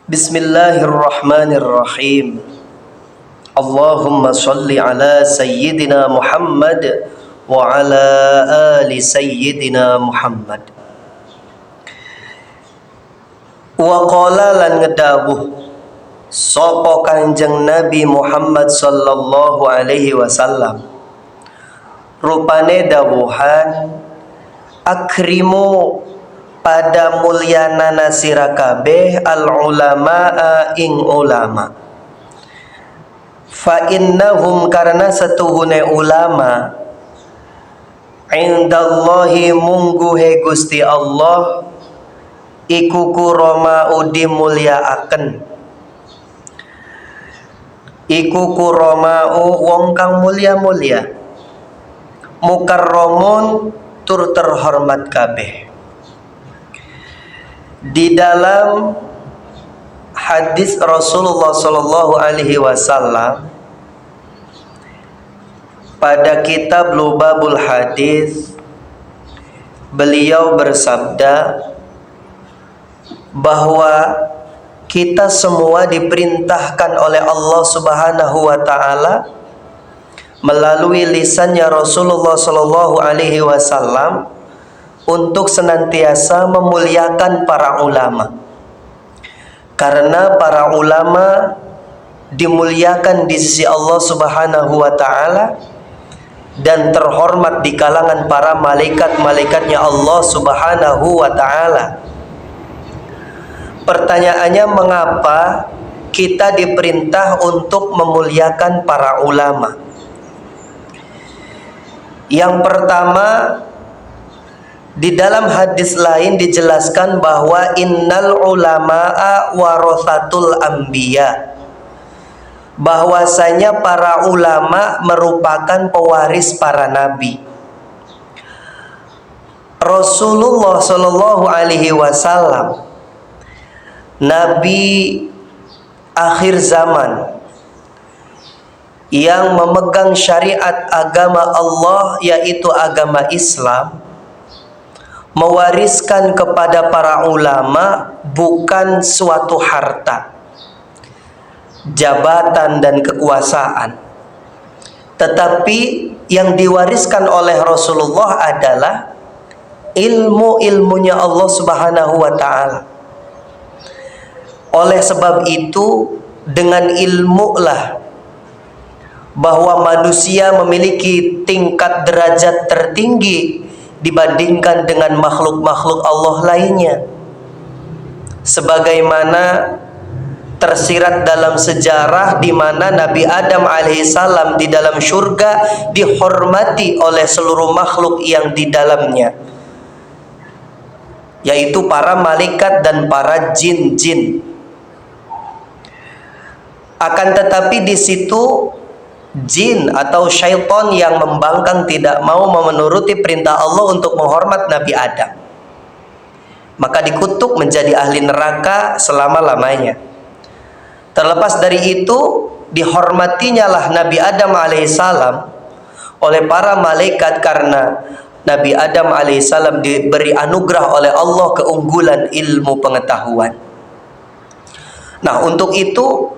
Bismillahirrahmanirrahim. Allahumma salli ala sayyidina Muhammad wa ala ali sayyidina Muhammad. Wa qala lan ngedawuh sapa Kanjeng Nabi Muhammad sallallahu alaihi wasallam, rupane dawuhan akrimu pada mulyanana sira kabeh al ulamaa ing ulama, fa innahum karena setuhune ulama indallahi mungguhe Gusti Allah iku kuramau dimulyaaken, iku kuramau wong kang mulya-mulya, mukarramun tur terhormat kabeh. Di dalam hadis Rasulullah Shallallahu Alaihi Wasallam pada kitab Lubabul Hadis, beliau bersabda bahwa kita semua diperintahkan oleh Allah Subhanahu Wa Taala melalui lisannya Rasulullah Shallallahu Alaihi Wasallam untuk senantiasa memuliakan para ulama, karena para ulama dimuliakan di sisi Allah Subhanahu wa Ta'ala dan terhormat di kalangan para malaikat-malaikatnya Allah Subhanahu wa Ta'ala. Pertanyaannya, mengapa kita diperintah untuk memuliakan para ulama? Yang pertama, di dalam hadis lain dijelaskan bahwa innal ulamaa warathatul anbiya, bahwasanya para ulama merupakan pewaris para nabi. Rasulullah Shallallahu Alaihi Wasallam, nabi akhir zaman yang memegang syariat agama Allah, yaitu agama Islam, mewariskan kepada para ulama bukan suatu harta, jabatan dan kekuasaan, tetapi yang diwariskan oleh Rasulullah adalah ilmu-ilmunya Allah Subhanahu wa Ta'ala. Oleh sebab itu, dengan ilmu lah bahwa manusia memiliki tingkat derajat tertinggi dibandingkan dengan makhluk-makhluk Allah lainnya, sebagaimana tersirat dalam sejarah di mana Nabi Adam alaihissalam di dalam surga dihormati oleh seluruh makhluk yang di dalamnya, yaitu para malaikat dan para jin-jin. Akan tetapi di situ jin atau syaitan yang membangkang tidak mau memenuruti perintah Allah untuk menghormat Nabi Adam, maka dikutuk menjadi ahli neraka selama-lamanya. Terlepas dari itu, dihormatinya lah Nabi Adam alaihissalam oleh para malaikat karena Nabi Adam alaihissalam diberi anugerah oleh Allah keunggulan ilmu pengetahuan. Nah, untuk itu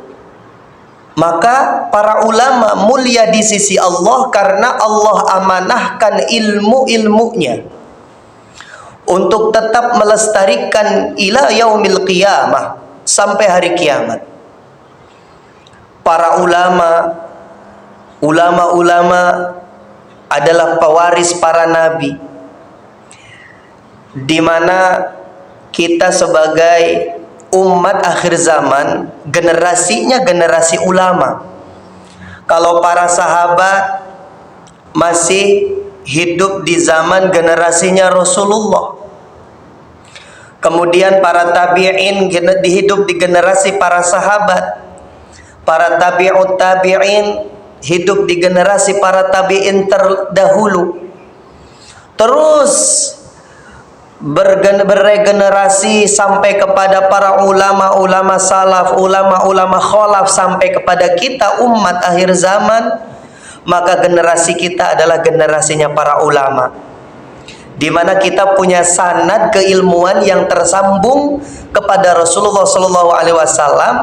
maka para ulama mulia di sisi Allah karena Allah amanahkan ilmu-ilmunya untuk tetap melestarikan ila yaumil qiyamah, sampai hari kiamat. Para ulama adalah pewaris para nabi, di mana kita sebagai umat akhir zaman generasinya generasi ulama. Kalau para sahabat masih hidup di zaman generasinya Rasulullah, kemudian para tabi'in hidup di generasi para sahabat, para tabi'ut tabi'in hidup di generasi para tabi'in terdahulu, terus beregenerasi sampai kepada para ulama-ulama salaf, ulama-ulama khalaf, sampai kepada kita umat akhir zaman. Maka generasi kita adalah generasinya para ulama. di mana kita punya sanad keilmuan yang tersambung kepada Rasulullah Shallallahu Alaihi Wasallam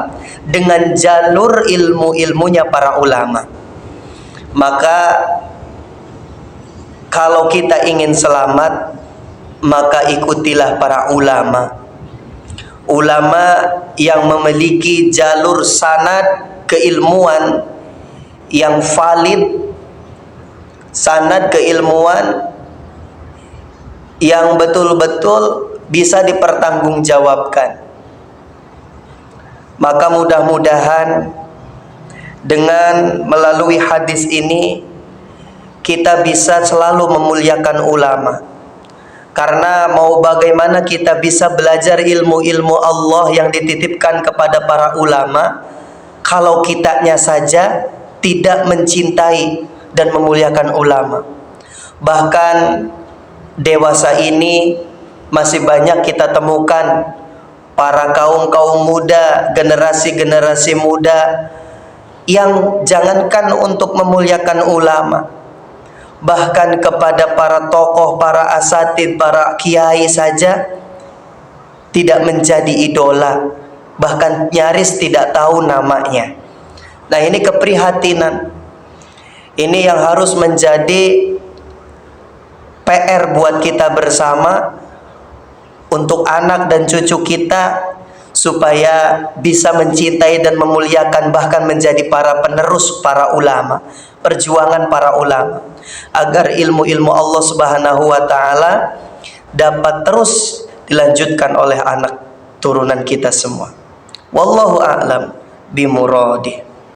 dengan jalur ilmu-ilmunya para ulama. Maka kalau kita ingin selamat, maka ikutilah para ulama. Ulama yang memiliki jalur sanad keilmuan yang valid, sanad keilmuan yang betul-betul bisa dipertanggungjawabkan. Maka mudah-mudahan dengan melalui hadis ini kita bisa selalu memuliakan ulama. Karena mau bagaimana kita bisa belajar ilmu-ilmu Allah yang dititipkan kepada para ulama kalau kitanya saja tidak mencintai dan memuliakan ulama. Bahkan dewasa ini masih banyak kita temukan para kaum-kaum muda, generasi-generasi muda yang jangankan untuk memuliakan ulama, bahkan kepada para tokoh, para asatid, para kiai saja tidak menjadi idola, bahkan nyaris tidak tahu namanya. Nah, ini keprihatinan. Ini yang harus menjadi PR buat kita bersama untuk anak dan cucu kita, supaya bisa mencintai dan memuliakan, bahkan menjadi para penerus para ulama, perjuangan para ulama, agar ilmu-ilmu Allah Subhanahu wa taala dapat terus dilanjutkan oleh anak turunan kita semua. Wallahu a'lam bimuradi.